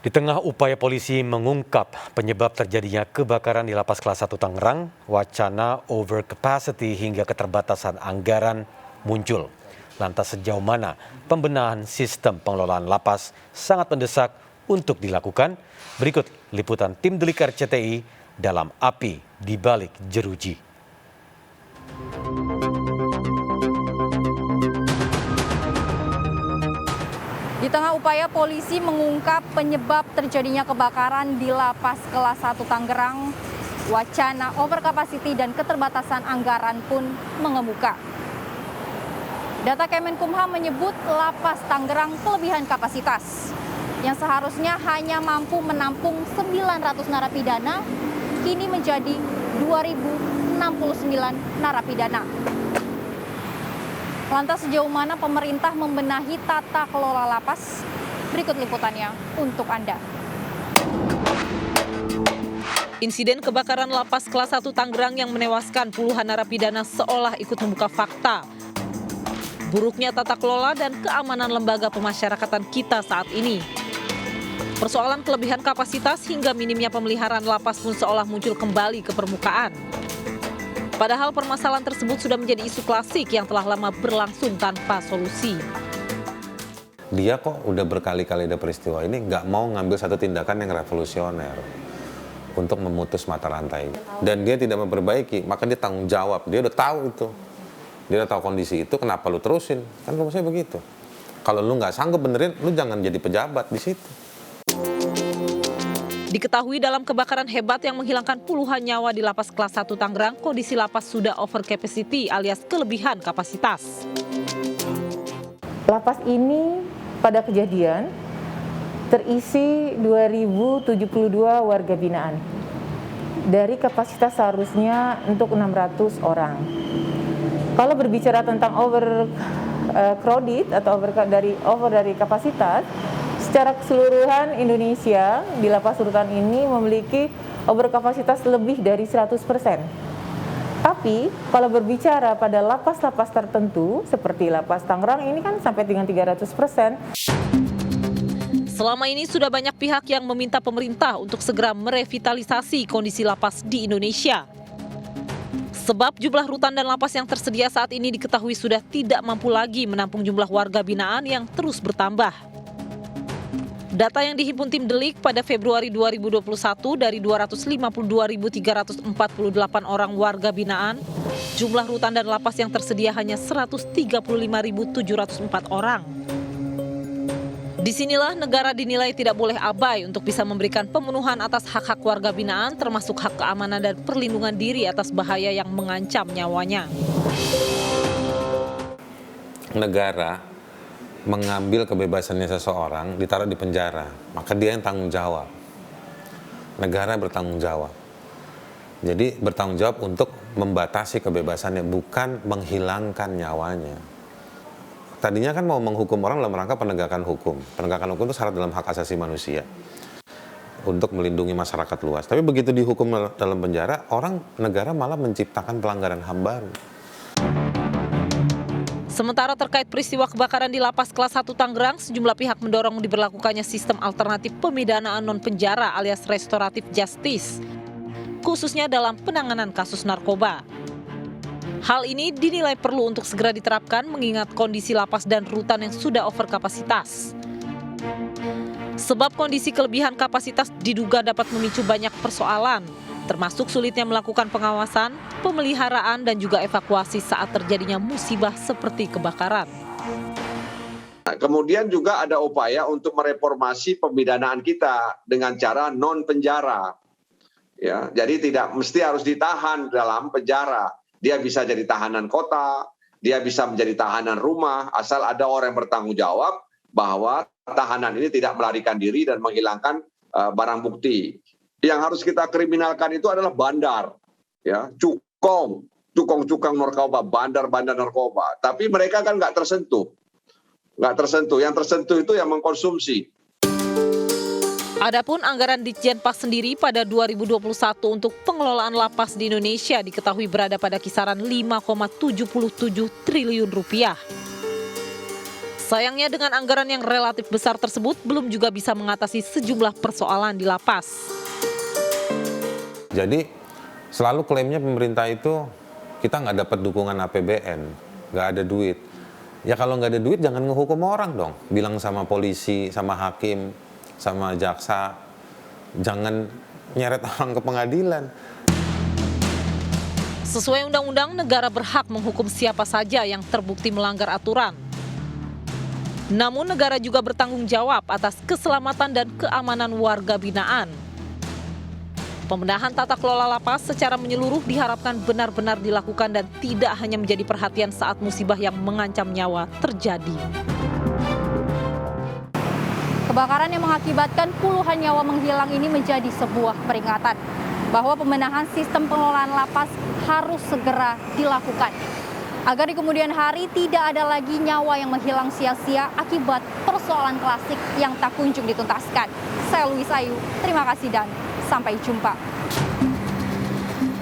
Di tengah upaya polisi mengungkap penyebab terjadinya kebakaran di Lapas Kelas 1 Tangerang, wacana overcapacity hingga keterbatasan anggaran muncul. Lantas sejauh mana pembenahan sistem pengelolaan lapas sangat mendesak untuk dilakukan? Berikut liputan tim Delik RCTI dalam Api di Balik Jeruji. Di tengah upaya polisi mengungkap penyebab terjadinya kebakaran di Lapas Kelas 1 Tangerang, wacana overcapacity dan keterbatasan anggaran pun mengemuka. Data Kemenkumham menyebut Lapas Tangerang kelebihan kapasitas, yang seharusnya hanya mampu menampung 900 narapidana, kini menjadi 2.069 narapidana. Lantas sejauh mana pemerintah membenahi tata kelola lapas? Berikut liputannya untuk Anda. Insiden kebakaran Lapas Kelas 1 Tangerang yang menewaskan puluhan narapidana seolah ikut membuka fakta buruknya tata kelola dan keamanan lembaga pemasyarakatan kita saat ini. Persoalan kelebihan kapasitas hingga minimnya pemeliharaan lapas pun seolah muncul kembali ke permukaan. Padahal permasalahan tersebut sudah menjadi isu klasik yang telah lama berlangsung tanpa solusi. Dia kok udah berkali-kali ada peristiwa ini nggak mau ngambil satu tindakan yang revolusioner untuk memutus mata rantai. Dan dia tidak memperbaiki, maka dia tanggung jawab. Dia udah tahu itu. Dia udah tahu kondisi itu, kenapa lu terusin? Kan rumusnya begitu. Kalau lu nggak sanggup benerin, lu jangan jadi pejabat di situ. Diketahui dalam kebakaran hebat yang menghilangkan puluhan nyawa di Lapas Kelas 1 Tangerang, kondisi lapas sudah over capacity alias kelebihan kapasitas. Lapas ini pada kejadian terisi 2072 warga binaan. Dari kapasitas seharusnya untuk 600 orang. Kalau berbicara tentang overcrowded atau over dari kapasitas, secara keseluruhan Indonesia di lapas rutan ini memiliki overkapasitas lebih dari 100%. Tapi kalau berbicara pada lapas-lapas tertentu seperti Lapas Tangerang ini kan sampai dengan 300%. Selama ini sudah banyak pihak yang meminta pemerintah untuk segera merevitalisasi kondisi lapas di Indonesia. Sebab jumlah rutan dan lapas yang tersedia saat ini diketahui sudah tidak mampu lagi menampung jumlah warga binaan yang terus bertambah. Data yang dihimpun tim Delik pada Februari 2021 dari 252.348 orang warga binaan, jumlah rutan dan lapas yang tersedia hanya 135.704 orang. Disinilah negara dinilai tidak boleh abai untuk bisa memberikan pemenuhan atas hak-hak warga binaan termasuk hak keamanan dan perlindungan diri atas bahaya yang mengancam nyawanya. Negara mengambil kebebasannya seseorang, ditaruh di penjara, maka dia yang tanggung jawab. Negara bertanggung jawab. Jadi bertanggung jawab untuk membatasi kebebasannya, bukan menghilangkan nyawanya. Tadinya kan mau menghukum orang dalam rangka penegakan hukum. Penegakan hukum itu syarat dalam hak asasi manusia untuk melindungi masyarakat luas. Tapi begitu dihukum dalam penjara, negara malah menciptakan pelanggaran HAM baru. Sementara terkait peristiwa kebakaran di Lapas Kelas 1 Tangerang, sejumlah pihak mendorong diberlakukannya sistem alternatif pemidanaan non-penjara alias restoratif justice, khususnya dalam penanganan kasus narkoba. Hal ini dinilai perlu untuk segera diterapkan mengingat kondisi lapas dan rutan yang sudah over kapasitas. Sebab kondisi kelebihan kapasitas diduga dapat memicu banyak persoalan, termasuk sulitnya melakukan pengawasan, pemeliharaan, dan juga evakuasi saat terjadinya musibah seperti kebakaran. Kemudian juga ada upaya untuk mereformasi pemidanaan kita dengan cara non-penjara. Ya, jadi tidak mesti harus ditahan dalam penjara. Dia bisa jadi tahanan kota, dia bisa menjadi tahanan rumah, asal ada orang yang bertanggung jawab bahwa tahanan ini tidak melarikan diri dan menghilangkan barang bukti. Yang harus kita kriminalkan itu adalah bandar, ya, cukong narkoba, bandar narkoba. Tapi mereka kan nggak tersentuh. Yang tersentuh itu yang mengkonsumsi. Adapun anggaran Ditjenpas sendiri pada 2021 untuk pengelolaan lapas di Indonesia diketahui berada pada kisaran 5,77 triliun rupiah. Sayangnya dengan anggaran yang relatif besar tersebut belum juga bisa mengatasi sejumlah persoalan di lapas. Jadi selalu klaimnya pemerintah itu kita nggak dapat dukungan APBN, nggak ada duit. Ya kalau nggak ada duit jangan ngehukum orang dong. Bilang sama polisi, sama hakim, sama jaksa, jangan nyeret orang ke pengadilan. Sesuai undang-undang, negara berhak menghukum siapa saja yang terbukti melanggar aturan. Namun negara juga bertanggung jawab atas keselamatan dan keamanan warga binaan. Pembenahan tata kelola lapas secara menyeluruh diharapkan benar-benar dilakukan dan tidak hanya menjadi perhatian saat musibah yang mengancam nyawa terjadi. Kebakaran yang mengakibatkan puluhan nyawa menghilang ini menjadi sebuah peringatan bahwa pembenahan sistem pengelolaan lapas harus segera dilakukan. Agar di kemudian hari tidak ada lagi nyawa yang menghilang sia-sia akibat persoalan klasik yang tak kunjung dituntaskan. Saya Louise Ayu, terima kasih dan sampai jumpa.